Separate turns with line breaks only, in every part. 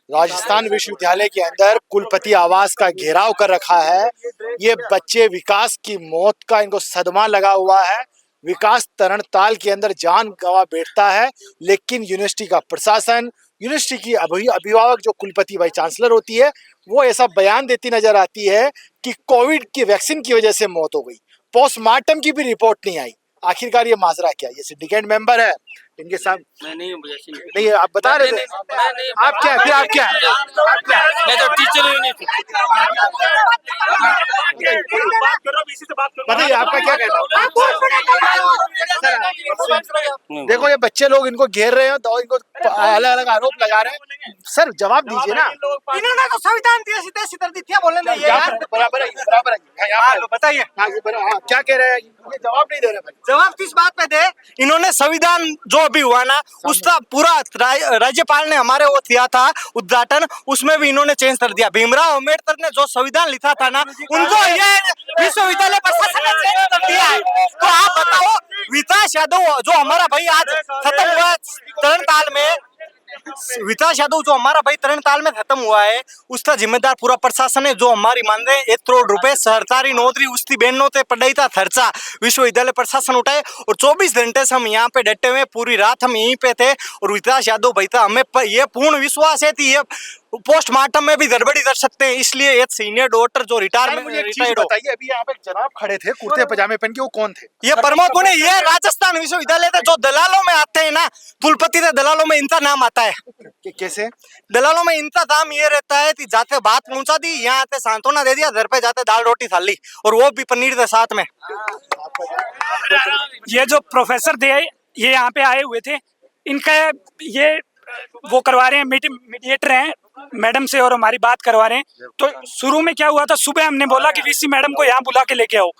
राजस्थान विश्वविद्यालय के अंदर कुलपति आवास का घेराव कर रखा है। ये बच्चे विकास की मौत का इनको सदमा लगा हुआ है। विकास तरणताल के अंदर जान गंवा बैठता है, लेकिन यूनिवर्सिटी का प्रशासन, यूनिवर्सिटी की अभिभावक जो कुलपति वाइस चांसलर होती है, वो ऐसा बयान देती नजर आती है कि कोविड की वैक्सीन की वजह से मौत हो गई। पोस्टमार्टम की भी रिपोर्ट नहीं आई। आखिरकार ये माजरा क्या? ये सिंडिकेट मेंबर है, इनके साथ
नहीं
नहीं, आप बता रहे थे। आप क्या है? फिर आप क्या है?
मैं तो टीचर ही नहीं थी।
बताइए आपका क्या कहना है? देखो ये बच्चे लोग इनको घेर रहे हैं तो इनको अलग अलग आरोप लगा रहे हैं। सर जवाब दीजिए ना।
इन्होंने तो संविधान दिया, सीधे सीधे दिया बोलने नहीं यार।
बराबर है, बराबर है।
बताइए
क्या कह रहे हैं? ये जवाब नहीं दे रहे भाई।
जवाब किस बात पे दे? इन्होंने संविधान जो अभी हुआ ना, उसका पूरा राज्यपाल ने हमारे वो किया था उद्घाटन, उसमें भी इन्होंने चेंज कर दिया। भीमराव अम्बेडकर ने जो संविधान लिखा था ना, उनको ये विश्वविद्यालय प्रशासन ने चेंज कर दिया है। तो आप बताओ, विकास यादव जो हमारा भाई आज खत्म हुआ तरणताल में, विकास यादव जो हमारा भाई तरणताल में खत्म हुआ है, उसका जिम्मेदार पूरा प्रशासन है। जो हमारी मान रहे 1 करोड़ रुपए सरकारी नौकरी उसकी बहनों से पढ़ाई था खर्चा विश्वविद्यालय प्रशासन उठाए, और 24 घंटे से हम यहाँ पे डटे हुए, पूरी रात हम यहीं पे थे। और विकास यादव भाई था, हमें ये पूर्ण विश्वास है कि ये पोस्टमार्टम में भी गड़बड़ी कर सकते हैं। इसलिए एक सीनियर डॉक्टर जो रिटायरमेंट
बताइए, अभी यहाँ पे जनाब खड़े थे कुर्ते पजामे पहन के, वो कौन थे?
ये प्रमुख ने, ये राजस्थान विश्वविद्यालय थे जो दलालों में आते हैं ना, कुलपति थे, दलालों में इनका नाम आता है।
कैसे?
दलालों में इनका काम ये रहता है कि जाते बात पहुंचा दी, यहाँ आते सांत्वना दे दिया, घर पे जाते दाल रोटी खा ली, और वो भी पनीर के साथ में।
ये जो प्रोफेसर थे, ये यहाँ पे आए हुए थे, इनका ये वो करवा रहे हैं, मीडिएटर हैं मैडम से, और हमारी बात करवा रहे हैं। तो शुरू में क्या हुआ था, सुबह हमने बोला कि वीसी मैडम को यहाँ बुला के लेके आओ,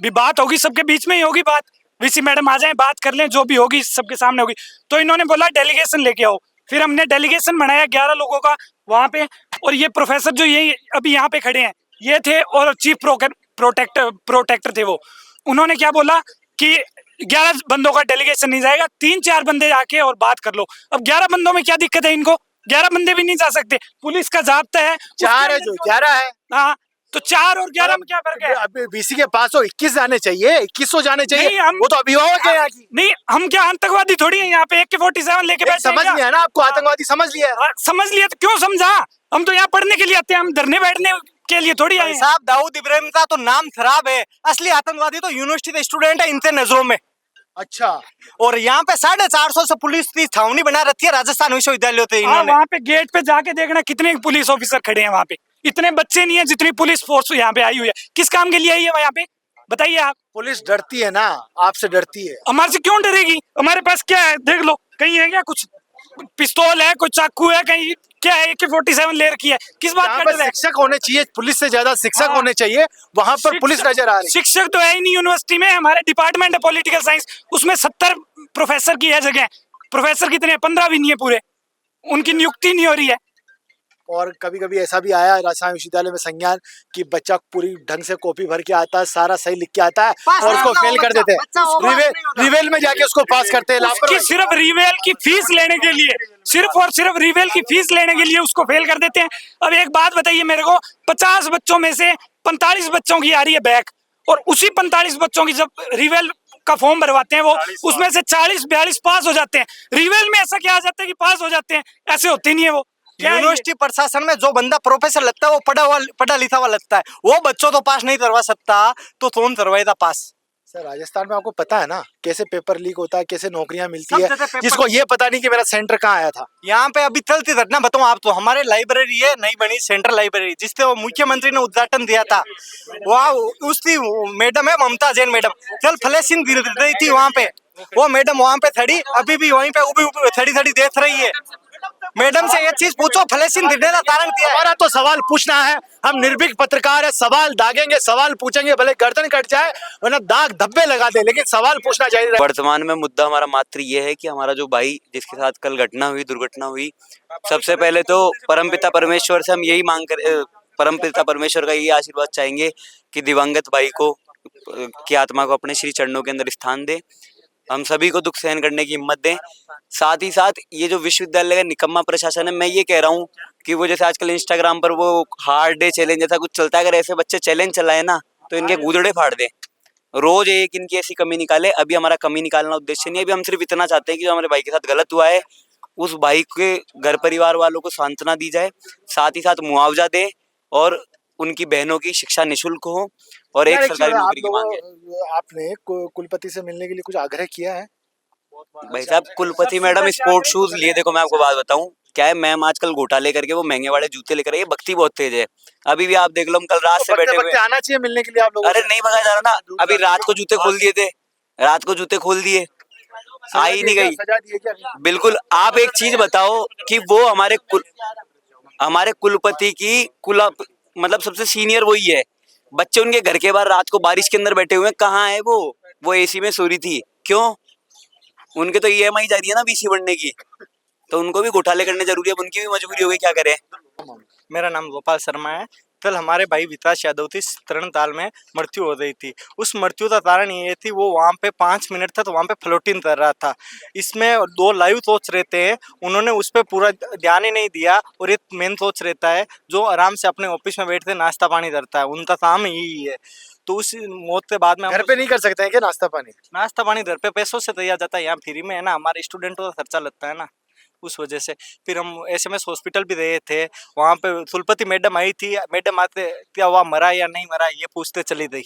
भी बात होगी, सबके बीच में ही होगी बात, वीसी मैडम आ जाए, बात कर लें, जो भी होगी सबके सामने होगी। तो इन्होंने बोला डेलीगेशन लेके आओ। फिर हमने डेलीगेशन बनाया 11 लोगों का वहाँ पे, और ये प्रोफेसर जो ये अभी यहाँ पे खड़े हैं ये थे, और चीफ प्रोटेक्टर थे वो। उन्होंने क्या बोला कि 11 बंदों का डेलीगेशन नहीं जाएगा, 3-4 बंदे आके और बात कर लो। अब 11 बंदों में क्या दिक्कत है इनको? 11 बंदे भी नहीं जा सकते, पुलिस का जाब्ता है।
4 है, जो 11 है।
हाँ, तो 4 और 11 में क्या फर्क है?
अभी बीसी के पास 21 जाने चाहिए, 2100 जाने चाहिए।
नहीं, हम
वो तो अभिभावक है यहाँ की।
नहीं, हम क्या आतंकवादी थोड़ी है यहाँ पे AK-47 लेके बैठे?
समझ लिया ना आपको, आतंकवादी समझ लिया।
समझ लिया तो क्यों समझा? हम तो यहाँ पढ़ने के लिए आते हैं, हम धरने बैठने के लिए थोड़ी आए हैं।
साहब दाऊद इब्राहिम का तो नाम खराब है, असली आतंकवादी तो यूनिवर्सिटी के स्टूडेंट है इनके नजरों में।
अच्छा,
और यहाँ पे 450 से पुलिस की छावनी बना रखी है राजस्थान विश्वविद्यालय पे इन्होंने।
वहाँ पे गेट पे जाके देखना कितने पुलिस ऑफिसर खड़े हैं वहाँ पे, इतने बच्चे नहीं है जितनी पुलिस फोर्स यहाँ पे आई हुई है। किस काम के लिए आई है यहाँ पे, बताइए आप?
पुलिस डरती है ना, आपसे डरती है।
हमारे से क्यों डरेगी? हमारे पास क्या है देख लो, कहीं है क्या कुछ? पिस्तौल है, कोई चाकू है, कहीं क्या है? AK-47 ले रखी है, किस बात का डर है?
शिक्षक होने चाहिए, पुलिस से ज्यादा शिक्षक होने चाहिए, वहाँ पर पुलिस नजर आ रही है।
शिक्षक तो है ही नहीं यूनिवर्सिटी में। हमारे डिपार्टमेंट है पॉलिटिकल साइंस, उसमें 70 प्रोफेसर की है जगह। प्रोफेसर कितने? 15 भी नहीं है पूरे, उनकी नियुक्ति नहीं हो रही है।
और कभी कभी ऐसा भी आया राजस्थान विश्वविद्यालय में संज्ञान कि बच्चा पूरी ढंग से कॉपी भर के आता है, सारा सही लिख के आता है, और उसको फेल कर देते हैं। रिवेल में जाके उसको पास करते हैं।
सिर्फ रिवेल की फीस लेने के लिए, सिर्फ और सिर्फ रिवेल की फीस लेने के लिए उसको फेल कर देते हैं। अब एक बात बताइए मेरे को, 50 बच्चों में से 45 बच्चों की आ रही है बैक, और उसी 45 बच्चों की जब रिवेल का फॉर्म भरवाते हैं वो, उसमें से 40-42 पास हो जाते हैं। रिवेल में ऐसा क्या आ जाता है कि पास हो जाते हैं? ऐसे होते नहीं है वो।
यूनिवर्सिटी प्रशासन में जो बंदा प्रोफेसर लगता है वो पढ़ा लिखा हुआ लगता है, वो बच्चों तो पास नहीं करवा सकता, तो कौन करवाएगा पास?
सर राजस्थान में आपको पता है ना कैसे पेपर लीक होता है, कैसे नौकरियां मिलती है, जिसको ये पता नहीं कि मेरा सेंटर कहाँ आया था।
यहाँ पे अभी चलती घटना बताऊँ आप, तो हमारे लाइब्रेरी है नई बनी सेंट्रल लाइब्रेरी, जिससे वो मुख्यमंत्री ने उद्घाटन दिया था। वहाँ उसकी मैडम है ममता जैन मैडम, कल फ्लैशिंग गिर रही थी वहाँ पे, वो मैडम वहाँ पे खड़ी, अभी भी वहीं पे खड़ी देख रही है। मैडम से ये चीज पूछो, फ्लैशिंग गिरने का कारण क्या है?
हमारा तो सवाल पूछना है, हम निर्भीक पत्रकार है, सवाल दागेंगे, सवाल पूछेंगे, भले गर्दन कट जाए वरना दाग धब्बे लगा दे, लेकिन सवाल पूछना चाहिए।
वर्तमान में मुद्दा हमारा मात्र ये है कि हमारा जो भाई जिसके साथ कल दुर्घटना हुई, सबसे पहले तो परमपिता परमेश्वर से हम यही मांग कर, परमपिता परमेश्वर का यही आशीर्वाद चाहेंगे कि दिवंगत भाई को की आत्मा को अपने श्री चरणों के अंदर स्थान दे। हम सभी को दुख सहन करने की हिम्मत दें। साथ ही साथ ये जो विश्वविद्यालय का निकम्मा प्रशासन है, मैं ये कह रहा हूँ कि वो जैसे आजकल इंस्टाग्राम पर वो हार्ड डे चैलेंज जैसा कुछ चलता है, अगर ऐसे बच्चे चैलेंज चलाए ना तो इनके गूदड़े फाड़ दें। रोज एक इनकी ऐसी कमी निकाले। अभी हमारा कमी निकालना उद्देश्य नहीं है, अभी हम सिर्फ इतना चाहते हैं कि जो हमारे भाई के साथ गलत हुआ है उस भाई के घर परिवार वालों को सांत्वना दी जाए, साथ ही साथ मुआवजा दे और उनकी बहनों की शिक्षा निःशुल्क हो और एक
यार,
सरकारी
आप
नौकरी की मांग है।
आपने कुलपति से मिलने के लिए कुछ आग्रह किया है?
भाई साहब, कुलपति मैडम स्पोर्ट शूज लिए, देखो मैं आपको बात बताऊं क्या है, मैम आजकल गोटा लेकर के वो महंगे वाले जूते लेकर ये भक्ति बहुत तेज है। अभी भी आप देख लो, हम कल रात से बैठे हुए।
आना चाहिए मिलने के लिए आप लोगों
अरे
से।
नहीं भगाया जा रहा ना, अभी रात को जूते खोल दिए थे, रात को जूते खोल दिए, आ ही नहीं गई।
सजा दिए क्या?
बिल्कुल। आप एक चीज बताओ कि वो हमारे कुलपति की मतलब सबसे सीनियर वही है। बच्चे उनके घर के बाहर रात को बारिश के अंदर बैठे हुए हैं, कहाँ है वो एसी में सो रही थी। क्यों? उनके तो ईएमआई जा रही है ना बीसी बढ़ने की, तो उनको भी घोटाले करने जरूरी है, उनकी भी मजबूरी हो गई, क्या करें।
मेरा नाम गोपाल शर्मा है। कल हमारे भाई विकास यादव की तरणताल में मृत्यु हो गई थी। उस मृत्यु का कारण ये थी, वो वहाँ पे 5 मिनट तक वहाँ पे फ्लोटिंग कर रहा था। इसमें 2 लाइव कोच रहते हैं, उन्होंने उस पर पूरा ध्यान ही नहीं दिया। और एक मेन कोच रहता है जो आराम से अपने ऑफिस में बैठते नाश्ता पानी करता है, उनका काम यही है। तो उस मौत के बाद में
घर पे नहीं कर सकते हैं क्या नाश्ता पानी?
नाश्ता पानी घर पे पैसों से दिया जाता है, यहाँ फ्री में है ना, हमारे स्टूडेंटों का खर्चा लगता है ना, उस वजह से। फिर हम एसएमएस हॉस्पिटल भी गए थे, वहाँ पे कुलपति मैडम आई थी। मैडम आते क्या हुआ, मरा या नहीं मरा ये पूछते चली गई।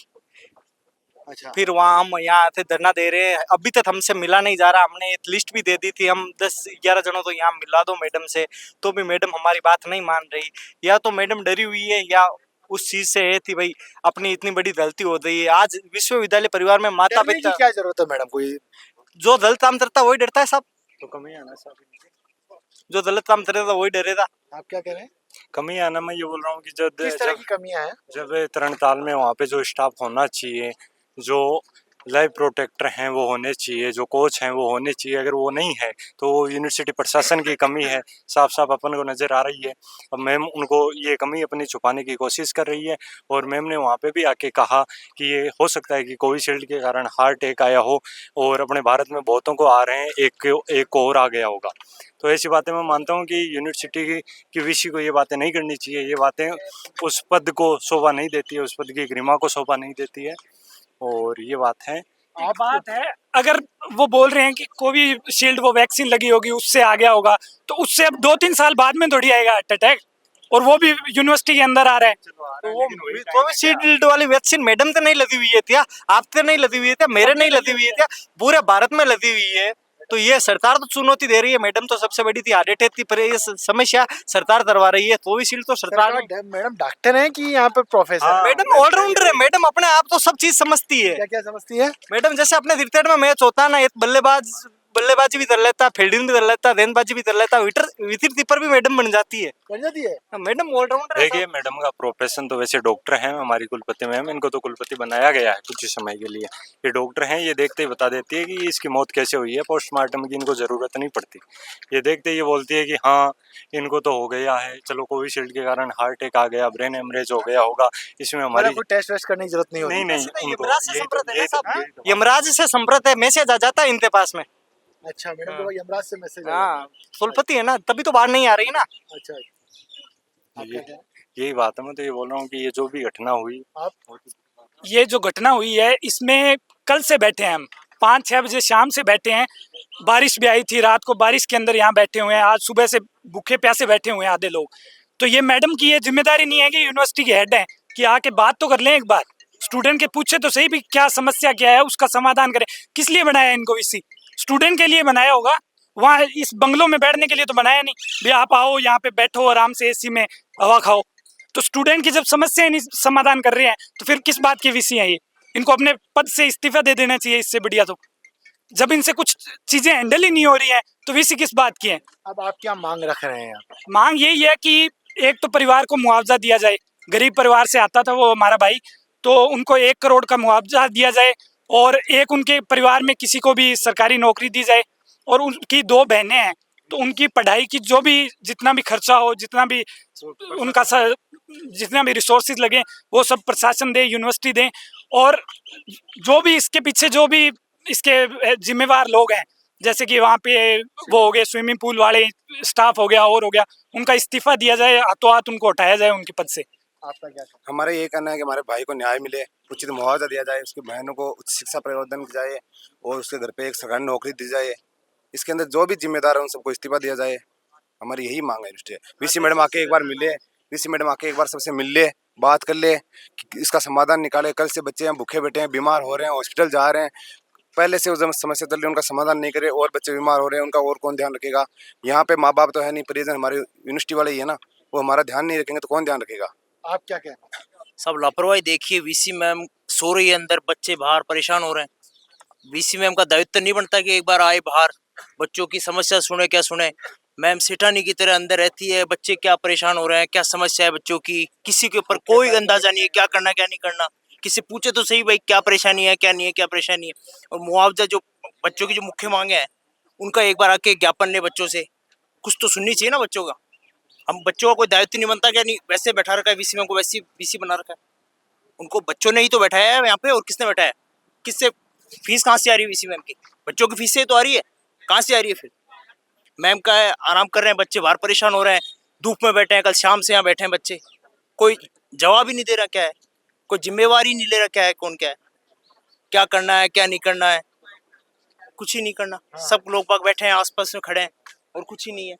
अच्छा।
फिर वहाँ हम यहाँ आते धरना दे रहे हैं, अभी तक हमसे मिला नहीं जा रहा। हमने एक लिस्ट भी दे दी थी, हम 10-11 जनों तो यहाँ मिला दो मैडम से, तो भी मैडम हमारी बात नहीं मान रही। या तो मैडम डरी हुई है या उस चीज से है थी भाई अपनी इतनी बड़ी गलती हो गई है। आज विश्वविद्यालय परिवार में माता
डरने की
पिता,
क्या जरूरत है मैडम? कोई
जो गलत काम करता है वही डरता है साहब,
तो कमी आना साहब,
जो गलत काम करेगा वही डरेगा।
आप क्या कह रहे हैं?
कमी आना मैं ये बोल रहा हूँ कि
किस तरह की कमियां हैं?
जब तरणताल में वहाँ पे जो स्टाफ होना चाहिए, जो लाइव प्रोटेक्टर हैं वो होने चाहिए, जो कोच हैं वो होने चाहिए, अगर वो नहीं है तो वो यूनिवर्सिटी प्रशासन की कमी है, साफ साफ अपन को नज़र आ रही है। अब मैम उनको ये कमी अपनी छुपाने की कोशिश कर रही है। और मैम ने वहाँ पे भी आके कहा कि ये हो सकता है कि कोविशील्ड के कारण हार्ट अटैक आया हो और अपने भारत में बहुतों को आ रहे हैं, एक को और आ गया होगा। तो ऐसी बातें मैं मानता हूँ कि यूनिवर्सिटी की विषय को ये बातें नहीं करनी चाहिए। ये बातें उस पद को शोभा नहीं देती है, उस पद की गरिमा को शोभा नहीं देती है, और ये बात है।
एक बात है, अगर वो बोल रहे हैं कि कोविशील्ड वो वैक्सीन लगी होगी उससे आ गया होगा, तो उससे अब 2-3 साल बाद में थोड़ी आएगा हार्ट अटैक, और वो भी यूनिवर्सिटी के अंदर आ रहा है।
तो वो कोविशील्ड वाली वैक्सीन मैडम तो नहीं लगी हुई है क्या? आप तो नहीं लगी हुई है क्या? मेरे नहीं लगी हुई है क्या? पूरे भारत में लगी हुई है। तो ये सरकार तो चुनौती दे रही है, मैडम तो सबसे बड़ी थी हार्ट अटैक की, पर ये समस्या सरकार करवा रही है। कोविशील्ड तो सरकार ने।
मैडम डॉक्टर हैं कि यहाँ पे प्रोफेसर?
हाँ।
मैडम ऑलराउंडर है, मैडम अपने आप तो सब चीज समझती है।
क्या क्या समझती है?
मैडम जैसे अपने क्रिकेट में मैच होता है ना, एक बल्लेबाजी भी कर लेता है, फील्डिंग भी कर लेता है, गेंदबाजी भी कर लेता है, विकेट कीपर भी मैडम बन जाती है।
बन जाती है?
मैडम ऑलराउंडर है।
देखिए, मैडम का प्रोफेशन तो वैसे डॉक्टर हैं, हमारी कुलपति मैम, इनको तो कुलपति बनाया गया है कुछ समय के लिए। ये डॉक्टर हैं, ये देखते ही बता देती है कि इसकी मौत कैसे हुई है, पोस्टमार्टम की इनको जरूरत नहीं पड़ती। ये देखते ही बोलती है कि हाँ इनको तो हो गया है, चलो कोविशील्ड के कारण हार्ट अटैक आ गया, ब्रेन हेमरेज हो गया होगा, इसमें हमारी
कोई टेस्ट वेस्ट करने की जरूरत नहीं होती?
नहीं उनको
यमराज से संप्रत है, मैसेज आ जाता है इनके पास में।
अच्छा मैडम को यमराज से मैसेज आया?
हाँ, कुलपति है ना, तभी तो बाहर नहीं आ रही ना।
अच्छा।
यही बात है। मैं तो ये बोल रहा हूँ कि ये जो भी घटना हुई,
आप
ये जो घटना हुई है इसमें कल से बैठे हैं हम, 5-6 बजे शाम से बैठे हैं। बारिश भी आई थी रात को, बारिश के अंदर यहाँ बैठे हुए हैं। आज सुबह से भूखे प्यासे बैठे हुए हैं आधे लोग। तो ये मैडम की ये जिम्मेदारी नहीं है कि यूनिवर्सिटी के हेड हैं कि आके बात तो कर लें एक बार, स्टूडेंट के पूछे तो सही भी क्या समस्या क्या है, उसका समाधान करें। किस लिए बनाया इनको वीसी? स्टूडेंट के लिए बनाया होगा, वहाँ इस बंगलों में बैठने के लिए तो बनाया नहीं। भी आप आओ यहाँ पे बैठो आराम से एसी में हवा खाओ। तो स्टूडेंट की जब समस्या नहीं समाधान कर रहे हैं तो फिर किस बात की वीसी है ये? इनको अपने पद से इस्तीफा दे देना चाहिए, इससे बढ़िया। तो जब इनसे कुछ चीजें हैंडल ही नहीं हो रही है तो वीसी किस बात की है?
अब आप क्या मांग रख रहे हैं?
मांग यही है कि एक तो परिवार को मुआवजा दिया जाए, गरीब परिवार से आता था वो हमारा भाई, तो उनको 1 करोड़ का मुआवजा दिया जाए, और एक उनके परिवार में किसी को भी सरकारी नौकरी दी जाए, और उनकी 2 बहनें हैं तो उनकी पढ़ाई की जो भी जितना भी खर्चा हो, जितना भी उनका जितना भी रिसोर्सेज लगे वो सब प्रशासन दे, यूनिवर्सिटी दें। और जो भी इसके पीछे जो भी इसके जिम्मेवार लोग हैं, जैसे कि वहाँ पे वो हो गए स्विमिंग पूल वाले स्टाफ हो गया और हो गया, उनका इस्तीफा दिया जाए, हाथों हाथ उनको हटाया जाए उनके पद से।
आपका क्या कहना
हमारा ये कहना है कि हमारे भाई को न्याय मिले, उचित मुआवजा दिया जाए, उसकी बहनों को उच्च शिक्षा प्रवर्धन की जाए और उसके घर पे एक सरकारी नौकरी दी जाए। इसके अंदर जो भी जिम्मेदार है उन सबको इस्तीफा दिया जाए। हमारी यही मांग है। वीसी मैडम आके एक बार मिले, वीसी मैडम आके एक बार सबसे मिल ले, बात कर ले कि इसका समाधान निकाले। कल से बच्चे यहाँ भूखे बैठे हैं, बीमार हो रहे हैं, हॉस्पिटल जा रहे हैं। पहले से जो समस्या चल रही है उनका समाधान नहीं करे और बच्चे बीमार हो रहे हैं, उनका और कौन ध्यान रखेगा? यहाँ पे माँ बाप तो है नहीं, परिजन हमारे यूनिवर्सिटी वाले ही है ना, वो हमारा ध्यान नहीं रखेंगे तो कौन ध्यान रखेगा?
है? आप क्या कहना है?
सब लापरवाही देखिए। वीसी मैम सो रही है अंदर, बच्चे बाहर परेशान हो रहे हैं। वीसी मैम का दायित्व नहीं बनता कि एक बार आए बाहर, बच्चों की समस्या सुने, क्या सुने। मैम सेठानी की तरह अंदर रहती है, बच्चे क्या परेशान हो रहे हैं, क्या समस्या है बच्चों की, किसी के ऊपर कोई अंदाजा नहीं है क्या करना क्या नहीं करना। किसी पूछे तो सही भाई क्या परेशानी है, क्या नहीं है, क्या परेशानी है। और मुआवजा जो बच्चों की जो मुख्य मांगे हैं उनका एक बार आके ज्ञापन ले बच्चों से, कुछ तो सुननी चाहिए ना बच्चों का। हम बच्चों का कोई दायित्व नहीं बनता क्या? नहीं, वैसे बैठा रखा है वीसी मैम को, वैसे वीसी बना रखा है। उनको बच्चों ने ही तो बैठाया है यहाँ पे, और किसने बैठाया है? किससे फीस कहाँ से आ रही है वीसी मैम की? बच्चों की फीस से तो आ रही है, कहाँ से आ रही है फिर? मैम का है, आराम कर रहे हैं बच्चे, बाहर परेशान हो रहे हैं, धूप में बैठे हैं, कल शाम से यहाँ बैठे हैं बच्चे, कोई जवाब ही नहीं दे रहा क्या है, कोई जिम्मेवारी नहीं ले रहा क्या है, कौन क्या है, क्या करना है क्या नहीं करना है, कुछ ही नहीं करना। सब लोग बाग बैठे हैं आसपास में खड़े हैं और कुछ ही नहीं है।